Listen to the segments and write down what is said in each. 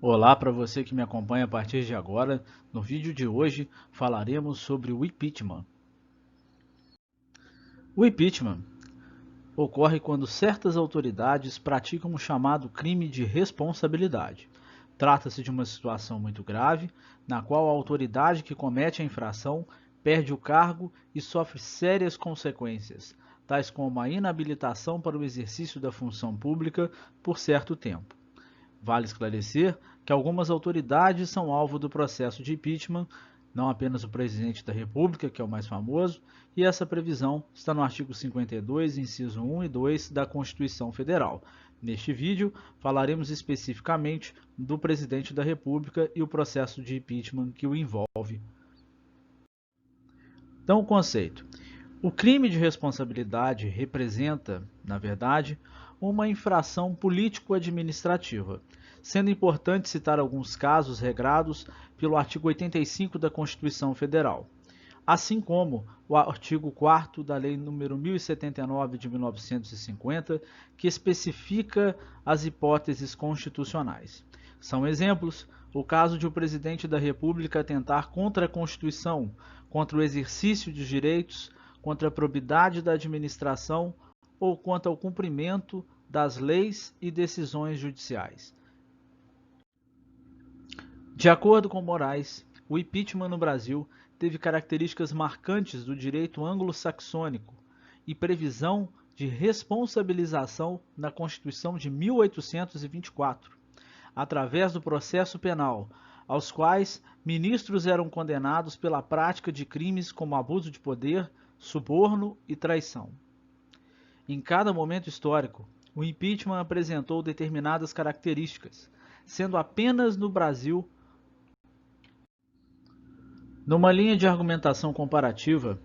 Olá para você que me acompanha a partir de agora. No vídeo de hoje falaremos sobre o impeachment. O impeachment ocorre quando certas autoridades praticam o chamado crime de responsabilidade. Trata-se de uma situação muito grave, na qual a autoridade que comete a infração perde o cargo e sofre sérias consequências, tais como a inabilitação para o exercício da função pública por certo tempo. Vale esclarecer que algumas autoridades são alvo do processo de impeachment, não apenas o presidente da República, que é o mais famoso, e essa previsão está no artigo 52, inciso 1 e 2 da Constituição Federal. Neste vídeo, falaremos especificamente do presidente da República e o processo de impeachment que o envolve. Então, o conceito. O crime de responsabilidade representa, na verdade, uma infração político-administrativa, sendo importante citar alguns casos regrados pelo artigo 85 da Constituição Federal, assim como o artigo 4º da Lei nº 1079 de 1950, que especifica as hipóteses constitucionais. São exemplos o caso de o presidente da República atentar contra a Constituição, contra o exercício de direitos, contra a probidade da administração ou quanto ao cumprimento das leis e decisões judiciais. De acordo com Moraes, o impeachment no Brasil teve características marcantes do direito anglo-saxônico e previsão de responsabilização na Constituição de 1824, através do processo penal, aos quais ministros eram condenados pela prática de crimes como abuso de poder, suborno e traição. Em cada momento histórico, o impeachment apresentou determinadas características, sendo apenas no Brasil. Numa linha de argumentação comparativa,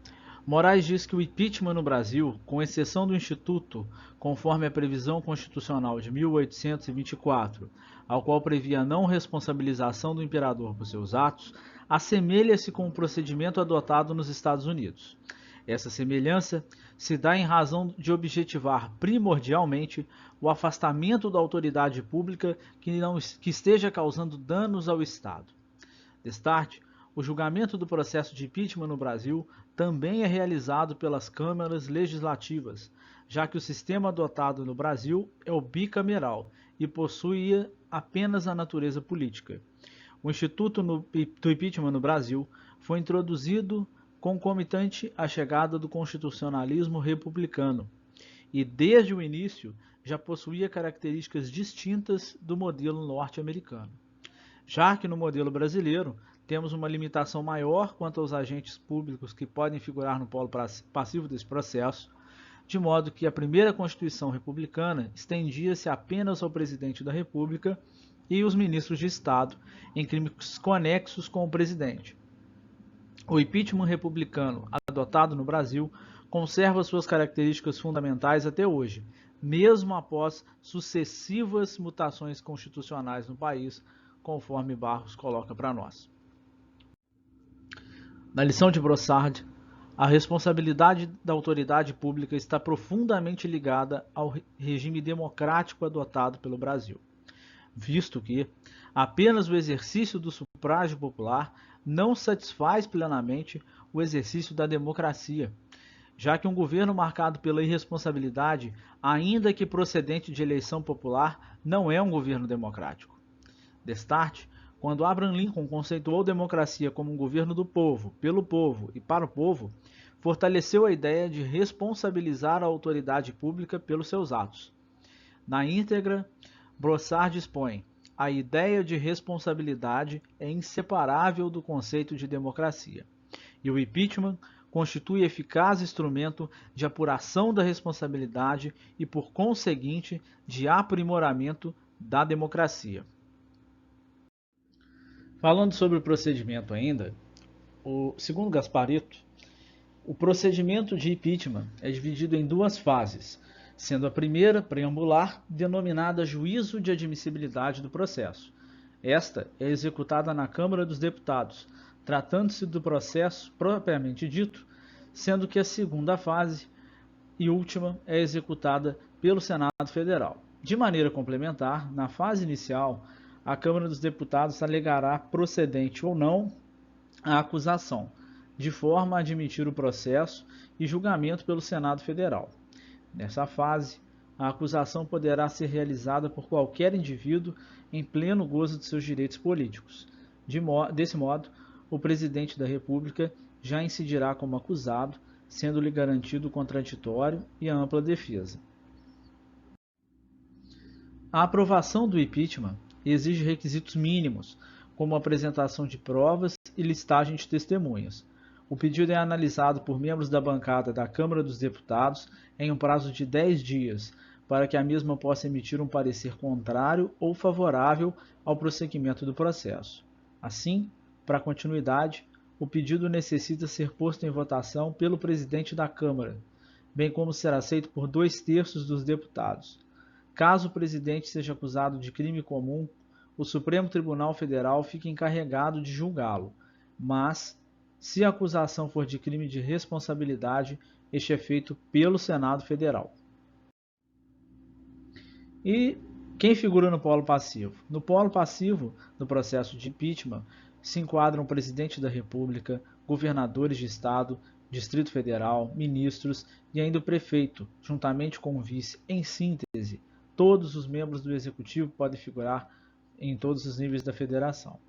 Moraes diz que o impeachment no Brasil, com exceção do Instituto, conforme a previsão constitucional de 1824, ao qual previa a não responsabilização do imperador por seus atos, assemelha-se com o procedimento adotado nos Estados Unidos. Essa semelhança se dá em razão de objetivar primordialmente o afastamento da autoridade pública que esteja causando danos ao Estado. Destarte, o julgamento do processo de impeachment no Brasil também é realizado pelas câmaras legislativas, já que o sistema adotado no Brasil é o bicameral e possuía apenas a natureza política. O Instituto do Impeachment no Brasil foi introduzido concomitante à chegada do constitucionalismo republicano e, desde o início, já possuía características distintas do modelo norte-americano. Já que no modelo brasileiro temos uma limitação maior quanto aos agentes públicos que podem figurar no polo passivo desse processo, de modo que a primeira Constituição republicana estendia-se apenas ao presidente da República e os ministros de Estado em crimes conexos com o presidente. O impeachment republicano adotado no Brasil conserva suas características fundamentais até hoje, mesmo após sucessivas mutações constitucionais no país, conforme Barros coloca para nós. Na lição de Brossard, a responsabilidade da autoridade pública está profundamente ligada ao regime democrático adotado pelo Brasil, visto que apenas o exercício do sufrágio popular não satisfaz plenamente o exercício da democracia, já que um governo marcado pela irresponsabilidade, ainda que procedente de eleição popular, não é um governo democrático. Destarte, quando Abraham Lincoln conceituou democracia como um governo do povo, pelo povo e para o povo, fortaleceu a ideia de responsabilizar a autoridade pública pelos seus atos. Na íntegra, Brossard expõe: a ideia de responsabilidade é inseparável do conceito de democracia, e o impeachment constitui eficaz instrumento de apuração da responsabilidade e, por conseguinte, de aprimoramento da democracia. Falando sobre o procedimento ainda, segundo Gasparito, o procedimento de impeachment é dividido em duas fases, sendo a primeira, preambular, denominada juízo de admissibilidade do processo. Esta é executada na Câmara dos Deputados, tratando-se do processo propriamente dito, sendo que a segunda fase e última é executada pelo Senado Federal. De maneira complementar, na fase inicial, a Câmara dos Deputados alegará procedente ou não a acusação, de forma a admitir o processo e julgamento pelo Senado Federal. Nessa fase, a acusação poderá ser realizada por qualquer indivíduo em pleno gozo de seus direitos políticos. Desse modo, o presidente da República já incidirá como acusado, sendo-lhe garantido o contraditório e a ampla defesa. A aprovação do impeachment exige requisitos mínimos, como a apresentação de provas e listagem de testemunhas. O pedido é analisado por membros da bancada da Câmara dos Deputados em um prazo de 10 dias, para que a mesma possa emitir um parecer contrário ou favorável ao prosseguimento do processo. Assim, para continuidade, o pedido necessita ser posto em votação pelo presidente da Câmara, bem como ser aceito por 2/3 dos deputados. Caso o presidente seja acusado de crime comum, o Supremo Tribunal Federal fica encarregado de julgá-lo, mas, se a acusação for de crime de responsabilidade, este é feito pelo Senado Federal. E quem figura no polo passivo? No polo passivo do processo de impeachment se enquadram o presidente da República, governadores de estado, Distrito Federal, ministros e ainda o prefeito, juntamente com o vice. Em síntese, todos os membros do Executivo podem figurar em todos os níveis da federação.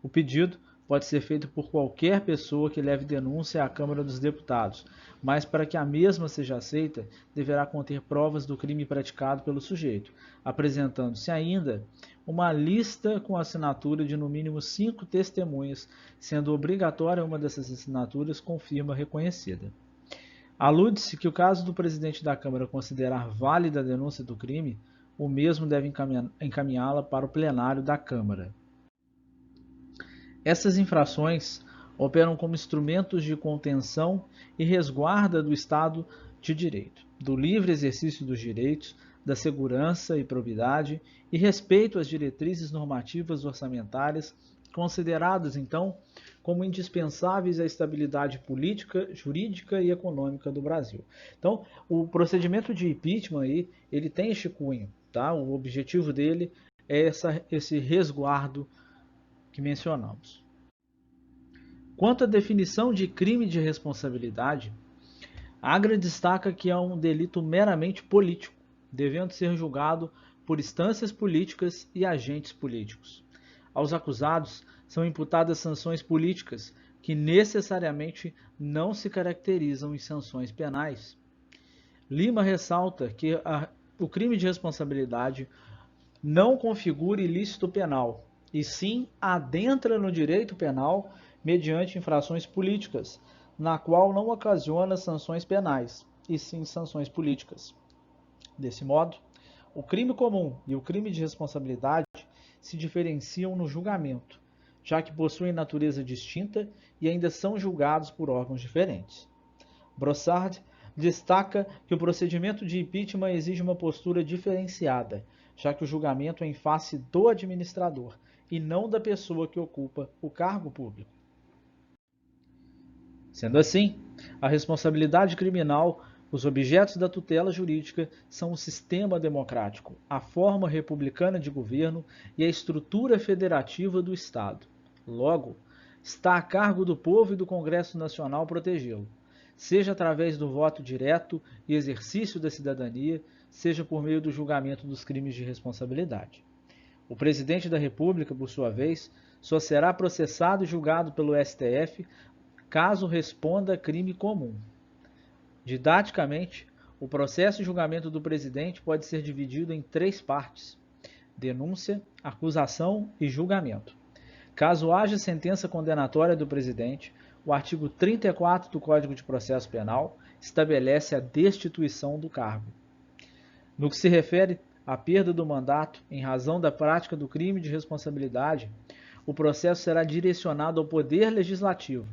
O pedido pode ser feito por qualquer pessoa que leve denúncia à Câmara dos Deputados, mas para que a mesma seja aceita, deverá conter provas do crime praticado pelo sujeito, apresentando-se ainda uma lista com assinatura de no mínimo 5 testemunhas, sendo obrigatória uma dessas assinaturas com firma reconhecida. Alude-se que o caso do presidente da Câmara considerar válida a denúncia do crime, o mesmo deve encaminhá-la para o plenário da Câmara. Essas infrações operam como instrumentos de contenção e resguarda do Estado de Direito, do livre exercício dos direitos, da segurança e probidade e respeito às diretrizes normativas orçamentárias, consideradas, então, como indispensáveis à estabilidade política, jurídica e econômica do Brasil. Então, o procedimento de impeachment aí, ele tem este cunho, tá? O objetivo dele é esse resguardo que mencionamos. Quanto à definição de crime de responsabilidade, Agra destaca que é um delito meramente político, devendo ser julgado por instâncias políticas e agentes políticos. Aos acusados são imputadas sanções políticas que necessariamente não se caracterizam em sanções penais. Lima ressalta que o crime de responsabilidade não configura ilícito penal, e sim adentra no direito penal mediante infrações políticas, na qual não ocasiona sanções penais, e sim sanções políticas. Desse modo, o crime comum e o crime de responsabilidade se diferenciam no julgamento, já que possuem natureza distinta e ainda são julgados por órgãos diferentes. Brossard destaca que o procedimento de impeachment exige uma postura diferenciada, já que o julgamento é em face do administrador e não da pessoa que ocupa o cargo público. Sendo assim, a responsabilidade criminal, os objetos da tutela jurídica são o sistema democrático, a forma republicana de governo e a estrutura federativa do Estado. Logo, está a cargo do povo e do Congresso Nacional protegê-lo, seja através do voto direto e exercício da cidadania, seja por meio do julgamento dos crimes de responsabilidade. O presidente da República, por sua vez, só será processado e julgado pelo STF caso responda a crime comum. Didaticamente, o processo de julgamento do presidente pode ser dividido em 3 partes: denúncia, acusação e julgamento. Caso haja sentença condenatória do presidente, o artigo 34 do Código de Processo Penal estabelece a destituição do cargo. No que se refere à perda do mandato em razão da prática do crime de responsabilidade, o processo será direcionado ao Poder Legislativo,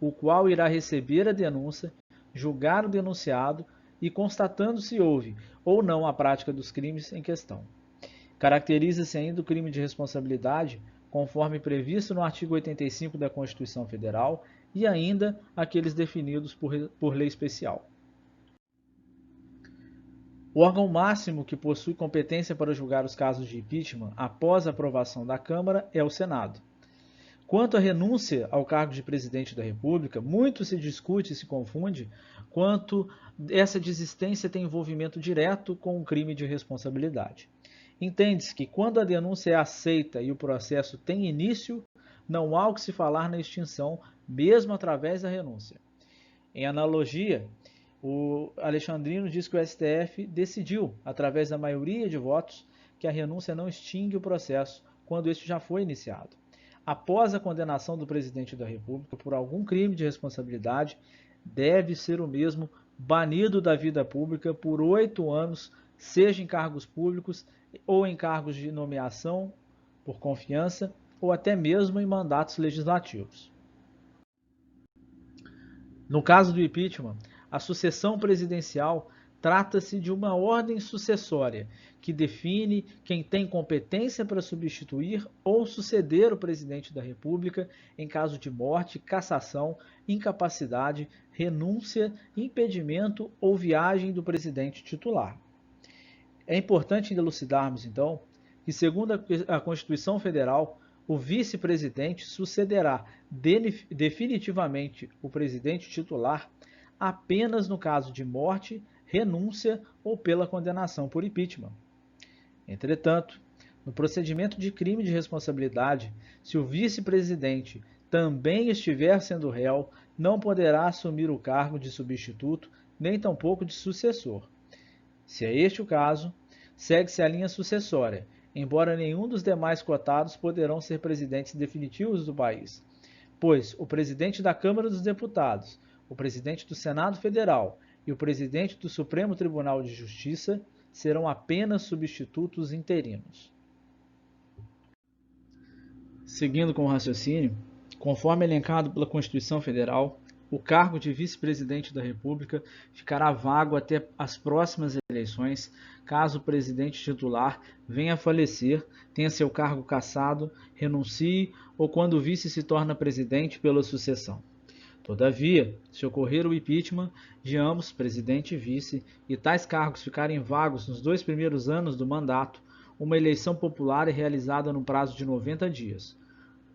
o qual irá receber a denúncia, julgar o denunciado e constatando se houve ou não a prática dos crimes em questão. Caracteriza-se ainda o crime de responsabilidade conforme previsto no artigo 85 da Constituição Federal e ainda aqueles definidos por lei especial. O órgão máximo que possui competência para julgar os casos de impeachment após a aprovação da Câmara é o Senado. Quanto à renúncia ao cargo de presidente da República, muito se discute e se confunde quanto essa desistência tem envolvimento direto com o crime de responsabilidade. Entende-se que quando a denúncia é aceita e o processo tem início, não há o que se falar na extinção, mesmo através da renúncia. Em analogia, o Alexandrino diz que o STF decidiu, através da maioria de votos, que a renúncia não extingue o processo quando este já foi iniciado. Após a condenação do presidente da República por algum crime de responsabilidade, deve ser o mesmo banido da vida pública por 8 anos, seja em cargos públicos ou em cargos de nomeação por confiança ou até mesmo em mandatos legislativos. No caso do impeachment, a sucessão presidencial trata-se de uma ordem sucessória que define quem tem competência para substituir ou suceder o presidente da República em caso de morte, cassação, incapacidade, renúncia, impedimento ou viagem do presidente titular. É importante elucidarmos, então, que, segundo a Constituição Federal, o vice-presidente sucederá definitivamente o presidente titular apenas no caso de morte, renúncia ou pela condenação por impeachment. Entretanto, no procedimento de crime de responsabilidade, se o vice-presidente também estiver sendo réu, não poderá assumir o cargo de substituto, nem tampouco de sucessor. Se é este o caso, segue-se a linha sucessória, embora nenhum dos demais cotados poderão ser presidentes definitivos do país, pois o presidente da Câmara dos Deputados, o presidente do Senado Federal e o presidente do Supremo Tribunal de Justiça serão apenas substitutos interinos. Seguindo com o raciocínio, conforme elencado pela Constituição Federal, o cargo de vice-presidente da República ficará vago até as próximas eleições, caso o presidente titular venha a falecer, tenha seu cargo cassado, renuncie ou quando o vice se torna presidente pela sucessão. Todavia, se ocorrer o impeachment de ambos, presidente e vice, e tais cargos ficarem vagos nos 2 primeiros anos do mandato, uma eleição popular é realizada no prazo de 90 dias.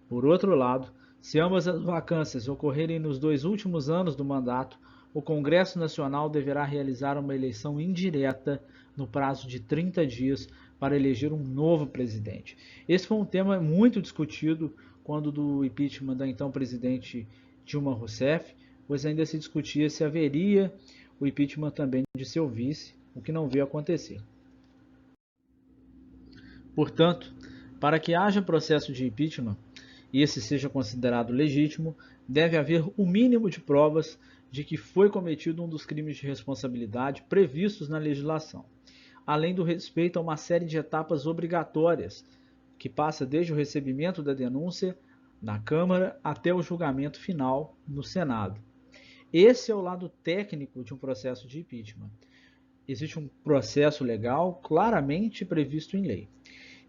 Por outro lado, se ambas as vacâncias ocorrerem nos 2 últimos anos do mandato, o Congresso Nacional deverá realizar uma eleição indireta no prazo de 30 dias para eleger um novo presidente. Esse foi um tema muito discutido quando do impeachment da então presidente Dilma Rousseff, pois ainda se discutia se haveria o impeachment também de seu vice, o que não veio acontecer. Portanto, para que haja processo de impeachment e esse seja considerado legítimo, deve haver o mínimo de provas de que foi cometido um dos crimes de responsabilidade previstos na legislação, além do respeito a uma série de etapas obrigatórias, que passa desde o recebimento da denúncia na Câmara até o julgamento final no Senado. Esse é o lado técnico de um processo de impeachment. Existe um processo legal claramente previsto em lei.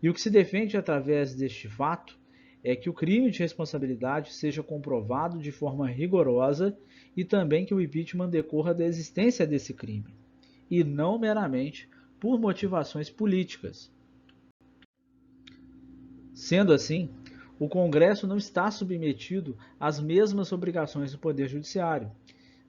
E o que se defende através deste fato é que o crime de responsabilidade seja comprovado de forma rigorosa e também que o impeachment decorra da existência desse crime, e não meramente por motivações políticas. Sendo assim, o Congresso não está submetido às mesmas obrigações do Poder Judiciário.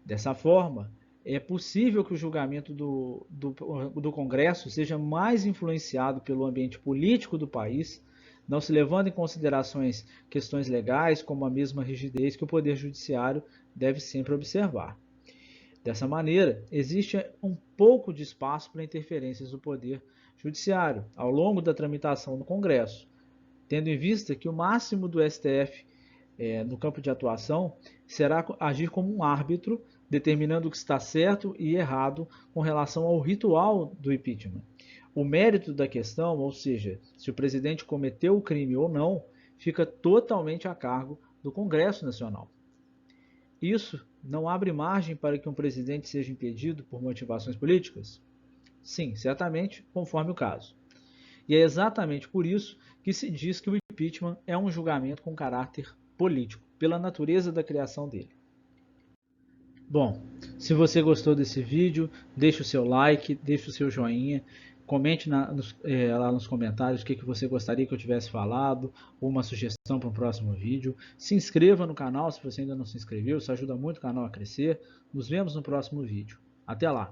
Dessa forma, é possível que o julgamento do Congresso seja mais influenciado pelo ambiente político do país, não se levando em considerações questões legais como a mesma rigidez que o Poder Judiciário deve sempre observar. Dessa maneira, existe um pouco de espaço para interferências do Poder Judiciário ao longo da tramitação no Congresso, tendo em vista que o máximo do STF no campo de atuação será agir como um árbitro, determinando o que está certo e errado com relação ao ritual do impeachment. O mérito da questão, ou seja, se o presidente cometeu o crime ou não, fica totalmente a cargo do Congresso Nacional. Isso não abre margem para que um presidente seja impedido por motivações políticas? Sim, certamente, conforme o caso. E é exatamente por isso que se diz que o impeachment é um julgamento com caráter político, pela natureza da criação dele. Bom, se você gostou desse vídeo, deixe o seu like, deixe o seu joinha, comente lá nos comentários o que você gostaria que eu tivesse falado, ou uma sugestão para um próximo vídeo. Se inscreva no canal se você ainda não se inscreveu, isso ajuda muito o canal a crescer. Nos vemos no próximo vídeo. Até lá!